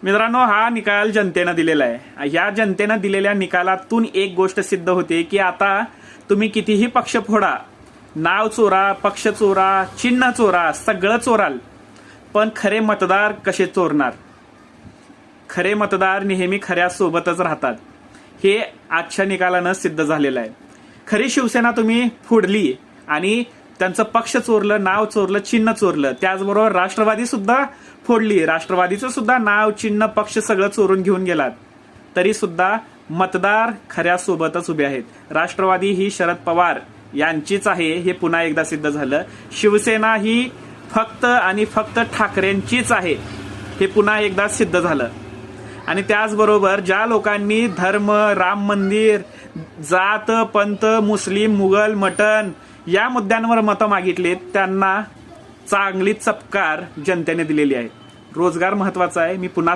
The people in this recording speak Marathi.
मित्रांनो, हा निकाल जनतेनं दिलेला आहे. या जनतेनं दिलेल्या निकालातून एक गोष्ट सिद्ध होते की आता तुम्ही कितीही पक्ष फोडा, नाव चोरा, पक्ष चोरा, चिन्ह चोरा, सगळं चोराल, पण खरे मतदार कसे चोरणार? खरे मतदार नेहमी खऱ्या सोबतच राहतात. हे आजच्या निकालानं सिद्ध झालेलं आहे. खरी शिवसेना तुम्ही फोडली आणि त्यांचं पक्ष चोरलं, नाव चोरलं, चिन्ह चोरलं. त्याचबरोबर राष्ट्रवादी सुद्धा फोडली. राष्ट्रवादीचं सुद्धा नाव, चिन्ह, पक्ष सगळं चोरून घेऊन गेलात. तरी सुद्धा मतदार खऱ्या सोबतच उभे आहेत. राष्ट्रवादी ही शरद पवार यांचीच आहे हे पुन्हा एकदा सिद्ध झालं. शिवसेना ही फक्त आणि फक्त ठाकरेंचीच आहे हे पुन्हा एकदा सिद्ध झालं. आणि त्याचबरोबर ज्या लोकांनी धर्म, राम मंदिर, जात, पंथ, मुस्लिम, मुघल, मटण या मुद्द्यांवर मतं मागितलीत त्यांना चांगली चपकार जनतेने दिलेली आहे. रोजगार महत्वाचा आहे. मी पुन्हा